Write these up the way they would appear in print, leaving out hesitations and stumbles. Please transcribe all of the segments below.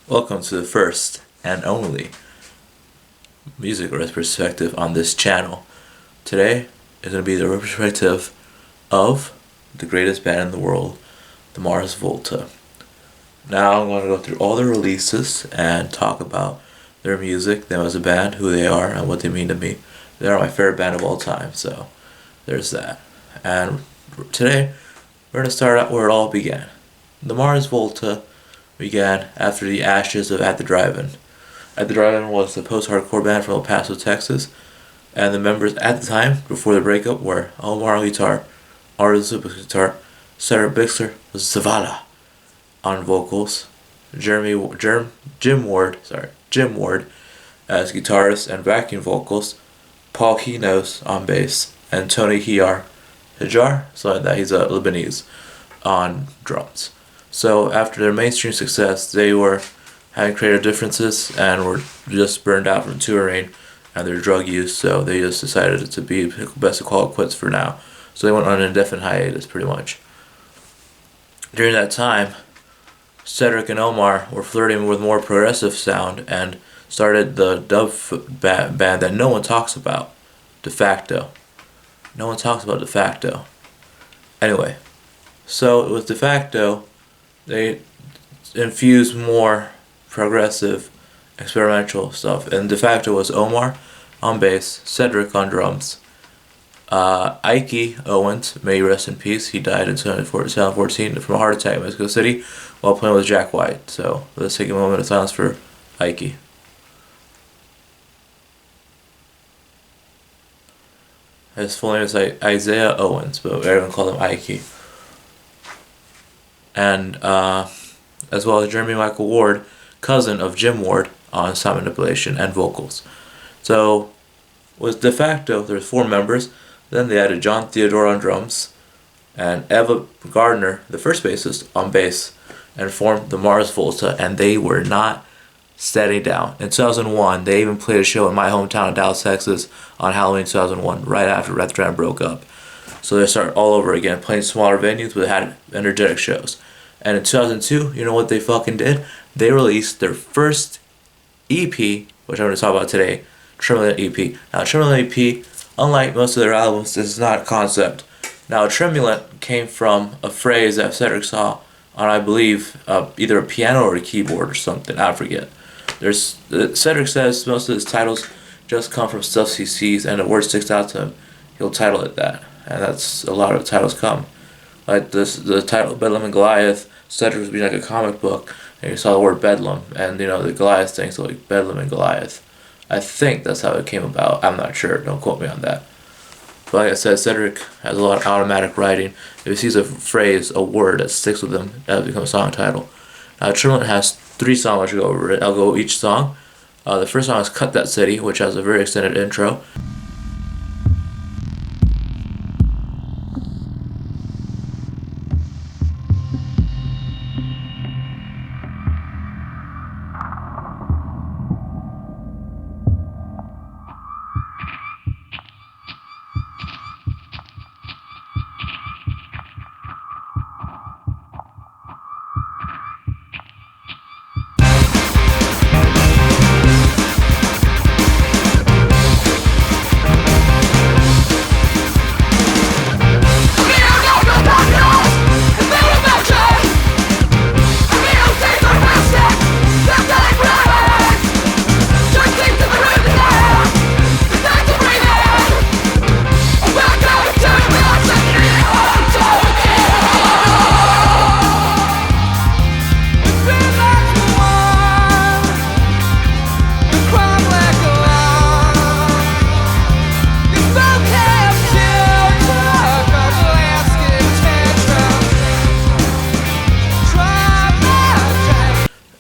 Welcome to the first and only music retrospective on this channel. Today is going to be the retrospective of the greatest band in the world, the Mars Volta. Now I'm going to go through all the releases and talk about their music, them as a band, who they are, and what they mean to me. They are my favorite band of all time, so there's that. And today we're going to start out where it all began. The Mars Volta began after the ashes of At the Drive-In. At the Drive-In was a post-hardcore band from El Paso, Texas, and the members at the time, before the breakup, were Omar on guitar, Ari the Super guitar, Cedric Bixler was Zavala on vocals, Jim Ward as guitarist and backing vocals, Paul Hinos on bass, and Tony Hijar, so that he's a Lebanese, on drums. So after their mainstream success, they were having creative differences and were just burned out from touring and their drug use, so they just decided to be best to call it quits for now. So they went on an indefinite hiatus, pretty much. During that time, Cedric and Omar were flirting with more progressive sound and started the dub band that no one talks about, De Facto. No one talks about De Facto. Anyway, so with De Facto, they infused more progressive, experimental stuff. And De Facto was Omar on bass, Cedric on drums. Ike Owens, may he rest in peace, he died in 2014 from a heart attack in Mexico City while playing with Jack White. So let's take a moment of silence for Ike. His full name is Isaiah Owens, but everyone called him Ike. And as well as Jeremy Michael Ward, cousin of Jim Ward, on sound manipulation and vocals. So with De Facto, there's 4 members. Then they added John Theodore on drums and Eva Gardner, the first bassist, on bass, and formed the Mars Volta, and they were not steady down. In 2001, they even played a show in my hometown of Dallas, Texas on Halloween 2001, right after Retrospective broke up. So they started all over again, playing smaller venues, but they had energetic shows. And in 2002, you know what they fucking did? They released their first EP, which I'm going to talk about today, Tremulant EP. Now, Tremulant EP, unlike most of their albums, this is not a concept. Now, Tremulant came from a phrase that Cedric saw on, I believe, either a piano or a keyboard or something. I forget. Cedric says most of his titles just come from stuff he sees, and the word sticks out to him. He'll title it that, and that's a lot of titles come. Like the title Bedlam and Goliath, Cedric was being like a comic book, and you saw the word Bedlam, and the Goliath thing, so like Bedlam and Goliath. I think that's how it came about. I'm not sure. Don't quote me on that. But like I said, Cedric has a lot of automatic writing. If he sees a phrase, a word that sticks with him, that becomes a song title. Now, Tremulant has 3 songs I should go over it. I'll go each song. The first song is Cut That City, which has a very extended intro.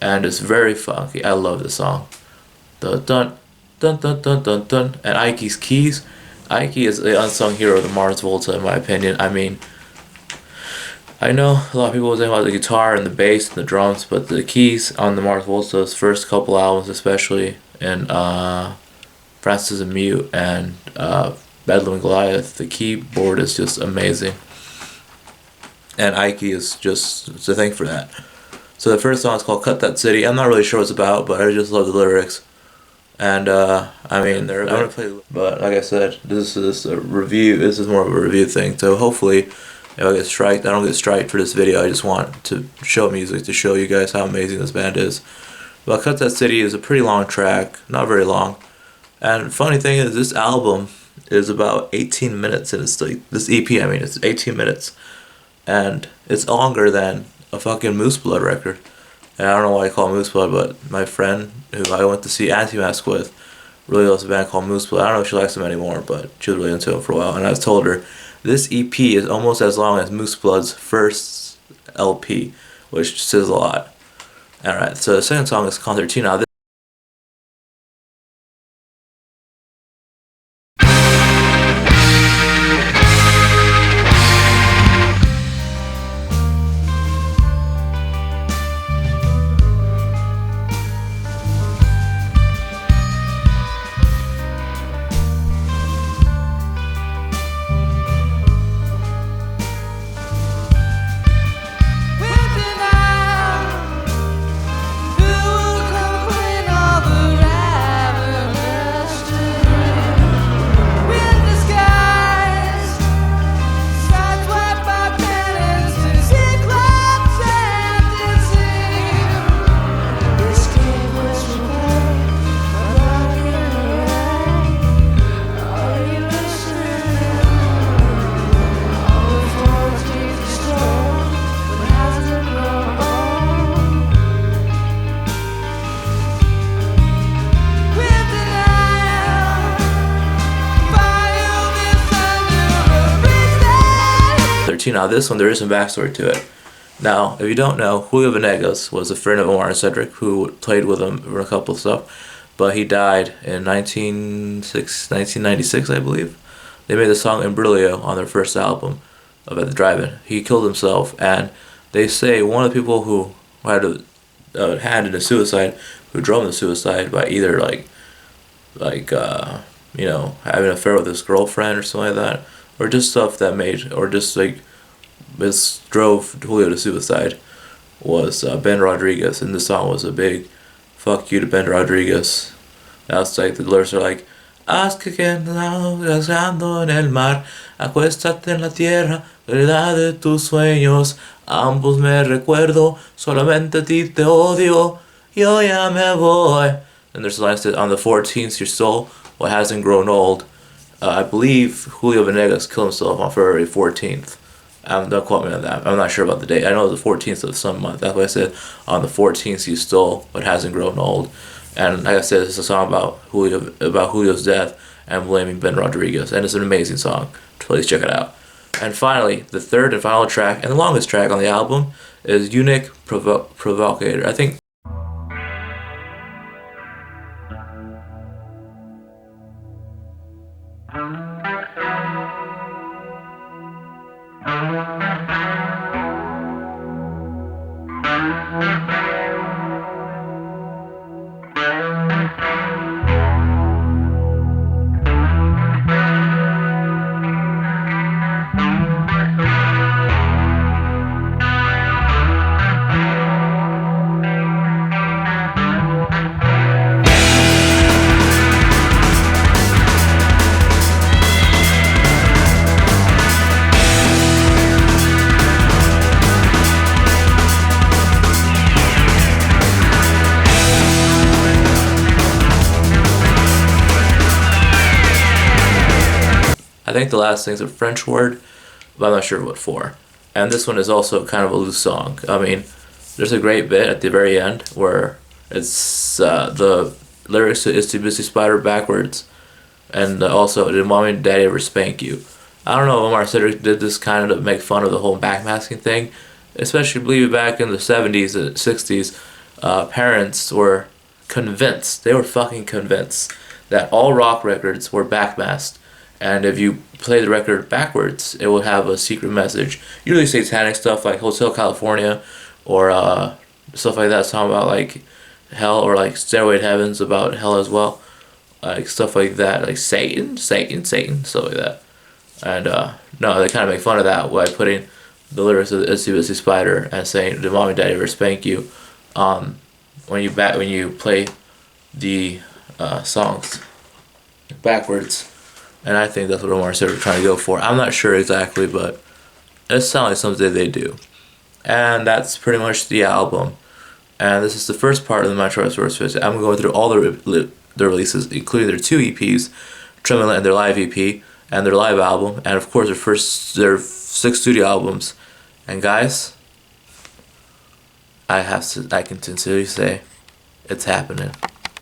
And it's very funky. I love the song. Dun dun dun dun dun dun dun. And Ike's keys. Ike is the unsung hero of the Mars Volta, in my opinion. I mean, I know a lot of people will think about the guitar and the bass and the drums, but the keys on the Mars Volta's first couple albums, especially in Francis and Mute and Bedlam and Goliath, the keyboard is just amazing. And Ike is just to thank for that. So the first song is called "Cut That City." I'm not really sure what it's about, but I just love the lyrics. And I mean, I'm gonna play. But like I said, this is a review. This is more of a review thing. So hopefully, if I get striked, I don't get striked for this video. I just want to show music to show you guys how amazing this band is. Well, "Cut That City" is a pretty long track, not very long. And funny thing is, this album is about 18 minutes, and it's like this EP. I mean, it's 18 minutes, and it's longer than a fucking Moose Blood record. And I don't know why I call it Moose Blood, but my friend who I went to see Anti-Mask with really loves a band called Moose Blood. I don't know if she likes them anymore, but she was really into them for a while. And I told her this EP is almost as long as Moose Blood's first LP, which says a lot. Alright, so the second song is Concertina. Now this one, there is some backstory to it. Now, if you don't know, Julio Venegas was a friend of Omar and Cedric who played with him for a couple of stuff, but he died in 1996, I believe. They made the song Embryo on their first album of At the Drive-In. He killed himself, and they say one of the people who had a hand in the suicide, who drove him to suicide by either you know, having an affair with his girlfriend or something like that, or just stuff that made, or just like this drove Julio to suicide, was Ben Rodriguez, and this song was a big fuck you to Ben Rodriguez. That's like, the lyrics are like, haz que gasando en el mar, acuéstate en la tierra, verdad de tus sueños, ambos me recuerdo, solamente a ti te odio, yo ya me voy. And there's a line that says, on the 14th your soul, what hasn't grown old. I believe Julio Venegas killed himself on February 14th. Don't quote me on that. I'm not sure about the date. I know it was the 14th of some month. That's why I said on the 14th you stole what hasn't grown old. And like I said, it's a song about Julio's death and blaming Ben Rodriguez. And it's an amazing song. Please check it out. And finally, the third and final track, and the longest track on the album, is Unique Provocator. I think the last thing is a French word, but I'm not sure what for. And this one is also kind of a loose song. I mean, there's a great bit at the very end where it's the lyrics is "Too busy spider" backwards, and also "Did mommy and daddy ever spank you?" I don't know if Omar Cedric did this kind of to make fun of the whole backmasking thing, especially believe back in the 70s and 60s, parents were convinced, they were fucking convinced that all rock records were backmasked. And if you play the record backwards, it will have a secret message. Usually satanic stuff like Hotel California, or stuff like that, talking about like hell, or like Stairway to Heaven's about hell as well. Like stuff like that, like Satan, stuff like that. And no, they kind of make fun of that by putting the lyrics of the Itsy Bitsy Spider and saying, "Did mommy daddy ever spank you?" When you play the songs backwards, and I think that's what Omar said we're trying to go for. I'm not sure exactly, but it sounds like something they do. And that's pretty much the album. And this is the first part of the Metro Retrospective. I'm going through all the releases, including their 2 EPs, Tremulant and their live EP, and their live album, and of course their 6 studio albums. And guys, I can sincerely say, it's happening.